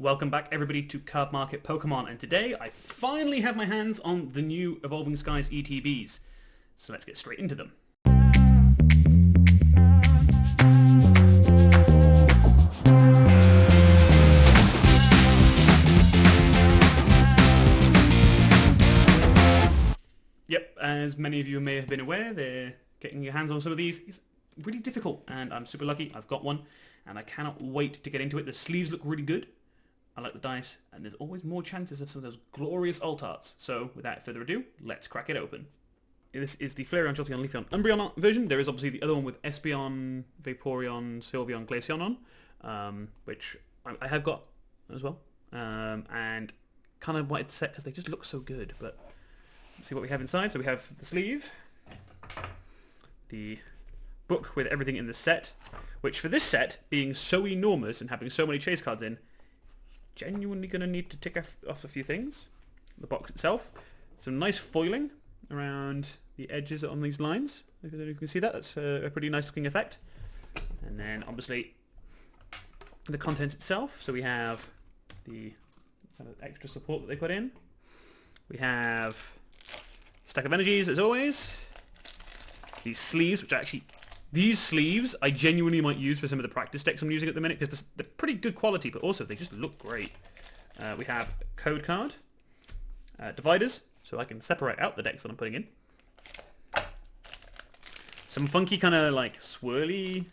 Welcome back everybody to Cardmarket Pokemon, and today I finally have my hands on the new Evolving Skies ETBs. So let's get straight into them. Yep, as many of you may have been aware, getting your hands on some of these is really difficult, and I'm super lucky I've got one, and I cannot wait to get into it. The sleeves look really good. I like the dice, and there's always more chances of some of those glorious alt arts. So, without further ado, let's crack it open. This is the Flareon, Jolteon, Leafeon, Umbreon version. There is obviously the other one with Espeon, Vaporeon, Sylveon, Glaceon on, which I have got as well, and kind of wanted to set because they just look so good. But let's see what we have inside. So we have the sleeve, the book with everything in the set, which for this set, being so enormous and having so many chase cards in, genuinely going to need to tick off a few things. The box itself, some nice foiling around the edges on these lines. If you can see that, that's a pretty nice looking effect. And then obviously the contents itself. So we have the kind of extra support that they put in. We have a stack of energies as always. These sleeves, which actually... These sleeves I genuinely might use for some of the practice decks I'm using at the minute because they're pretty good quality, but also they just look great. We have a code card, dividers, so I can separate out the decks that I'm putting in. Some funky kind of like swirly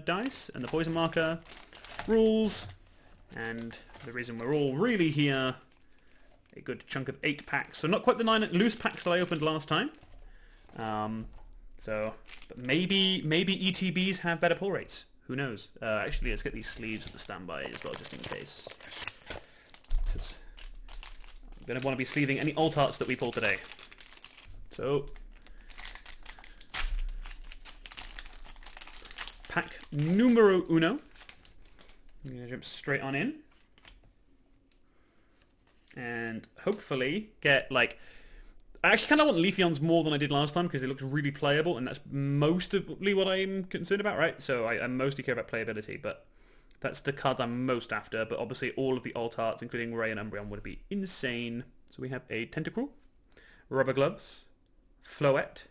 dice, and the poison marker, rules, and the reason we're all really here, a good chunk of 8 packs. So not quite the 9 loose packs that I opened last time. But maybe ETBs have better pull rates. Who knows? Actually, let's get these sleeves at the standby as well, just in case. Because I'm going to want to be sleeving any alt arts that we pull today. So, pack numero uno. I'm going to jump straight on in. And hopefully get, like... I actually kind of want Leafeons more than I did last time because it looks really playable, and that's mostly what I'm concerned about, right? So I mostly care about playability, but that's the card I'm most after. But obviously all of the alt arts, including Ray and Umbreon, would be insane. So we have a Tentacruel, Rubber Gloves, Floette,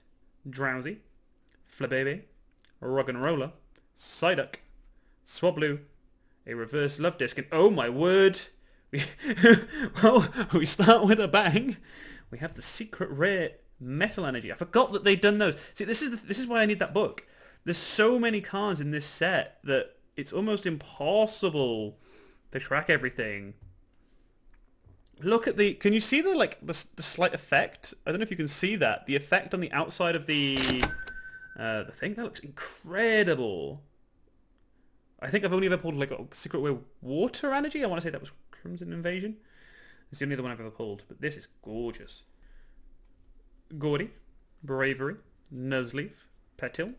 Drowsy, Flabébé, Roggenrola, Psyduck, Swablu, a Reverse Love Disc, and oh my word! Well, we start with a bang. We have the secret rare metal energy. I forgot that they'd done those. See, this is why I need that book. There's so many cards in this set that it's almost impossible to track everything. Look at the... Can you see the slight effect? I don't know if you can see that. The effect on the outside of the thing. That looks incredible. I think I've only ever pulled like a secret rare water energy. I want to say that was Crimson Invasion. It's the only other one I've ever pulled, but this is gorgeous. Gordy, Bravery, Nuzleaf, Petil,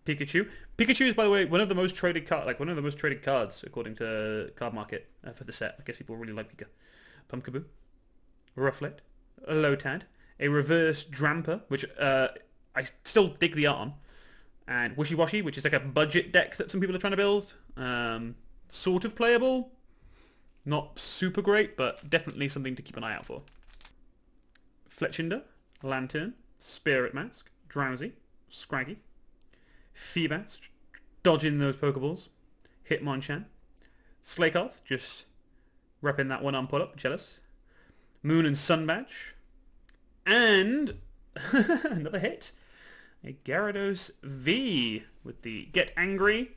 Pikachu. Pikachu is, by the way, one of the most traded cards according to Cardmarket for the set. I guess people really like Pika. Pumpkaboo, Rufflet, Lotad, a Reverse Dramper, which I still dig the art on, and Wishy Washy, which is like a budget deck that some people are trying to build. Sort of playable. Not super great, but definitely something to keep an eye out for. Fletchinder, Lantern, Spirit Mask, Drowsy, Scraggy, Feebas, dodging those Pokeballs, Hitmonchan, Slakoth, just repping that one on pull-up, jealous, Moon and Sun Badge, and another hit, a Gyarados V with the Get Angry.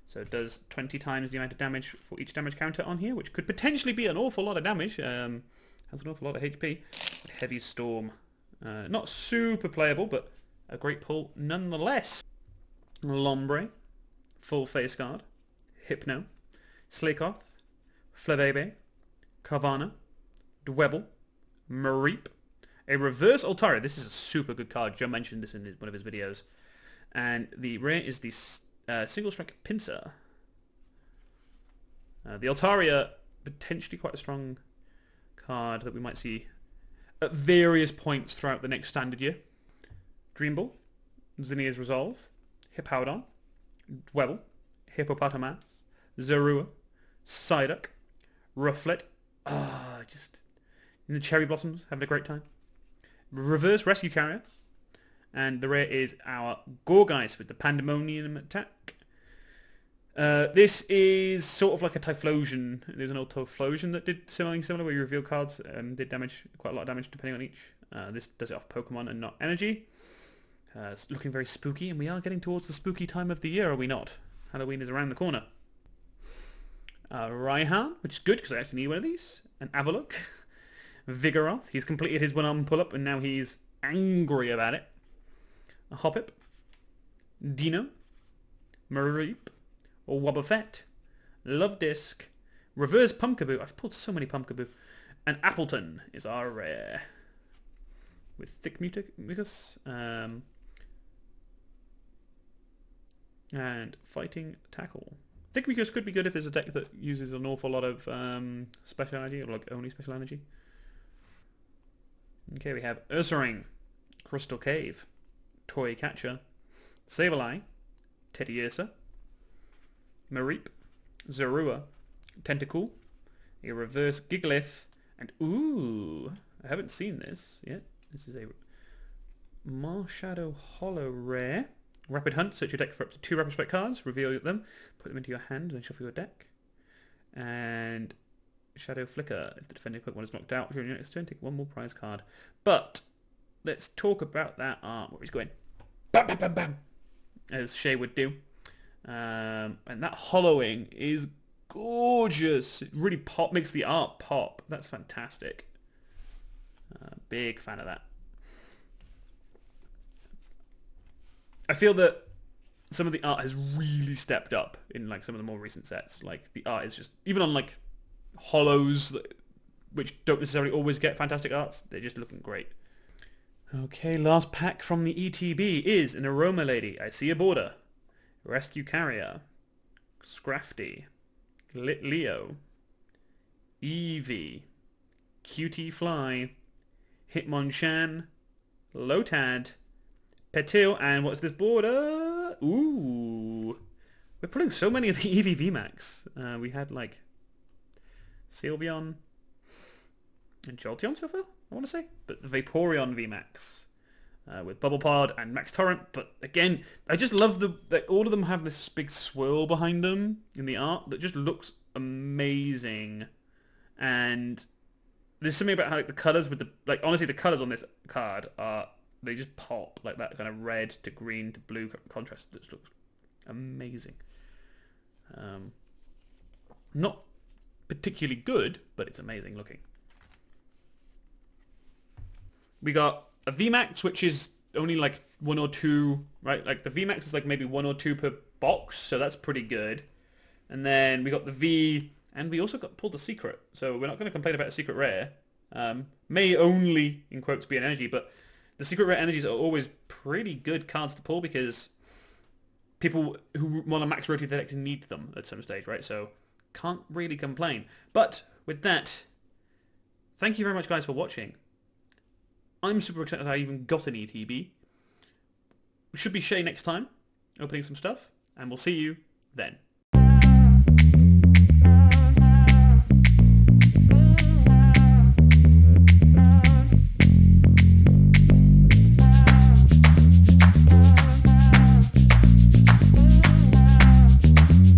So it does 20 times the amount of damage for each damage counter on here, which could potentially be an awful lot of damage. Has an awful lot of HP. Heavy Storm. Not super playable, but a great pull nonetheless. Lombre. Full Face Guard. Hypno. Slakoth. Flabébé. Carvana. Dwebble. Mareep. A Reverse Altaria. This is a super good card. Joe mentioned this in one of his videos. And the rare is the... Single Strike Pinsir. The Altaria, potentially quite a strong card that we might see at various points throughout the next standard year. Dream Ball, Zinnia's Resolve, Hippowdon, Dwebble, Hippopotamus, Zorua, Psyduck, Rufflet. Just in the cherry blossoms, having a great time. Reverse Rescue Carrier. And the rare is our Gorgeist with the Pandemonium attack. This is sort of like a Typhlosion. There's an old Typhlosion that did something similar where you reveal cards and did damage, quite a lot of damage depending on each. This does it off Pokemon and not energy. It's looking very spooky, and we are getting towards the spooky time of the year, are we not? Halloween is around the corner. Raihan, which is good because I actually need one of these. An Avalok. Vigoroth. He's completed his one-arm pull-up and now he's angry about it. A Hoppip. Dino. Mareep. Or Wobbuffet. Love Disc. Reverse Pumpkaboo. I've pulled so many Pumpkaboo. And Appleton is our rare. With Thick Mucus. And Fighting Tackle. Thick Mucus could be good if there's a deck that uses an awful lot of special energy, or like only special energy. Okay, we have Ursaring, Crystal Cave, Toy Catcher, Sableye, Teddiursa, Mareep, Zorua, Tentacool, a Reverse Gigalith, and ooh, I haven't seen this yet. This is a Marshadow Hollow rare. Rapid Hunt, search your deck for up to 2 Rapid Strike cards, reveal them, put them into your hand, and then shuffle your deck. And Shadow Flicker, if the defending Pokemon is knocked out during your next turn, take 1 more prize card. But let's talk about that art, where he's going bam, bam, bam, bam, as Shay would do. And that hollowing is gorgeous. It really makes the art pop. That's fantastic. Big fan of that. I feel that some of the art has really stepped up in like some of the more recent sets. Like the art is just, even on like hollows, which don't necessarily always get fantastic arts, they're just looking great. Okay, last pack from the ETB is an Aroma Lady. I see a border. Rescue Carrier. Scrafty. Leo. Eevee. QT Fly. Hitmonchan. Lotad. Petil, and what's this border? Ooh. We're pulling so many of the EV VMAX. We had like Sylveon and Jolteon so far, I want to say. But the Vaporeon VMAX with Bubble Pod and Max Torrent. But again, I just love that all of them have this big swirl behind them in the art that just looks amazing. And there's something about how like the colours with the, like honestly the colours on this card are, they just pop, like that kind of red to green to blue contrast that looks amazing. Not particularly good, but it's amazing looking. We got a VMAX, which is only like 1 or 2, right? Like the VMAX is like maybe 1 or 2 per box, so that's pretty good. And then we got the V, and we also pulled the Secret, so we're not going to complain about a Secret Rare. May only, in quotes, be an energy, but the Secret Rare energies are always pretty good cards to pull because people who want to max rotate their deck need them at some stage, right? So can't really complain. But with that, thank you very much, guys, for watching. I'm super excited I even got an ETB. Should be Shay next time, opening some stuff, and we'll see you then.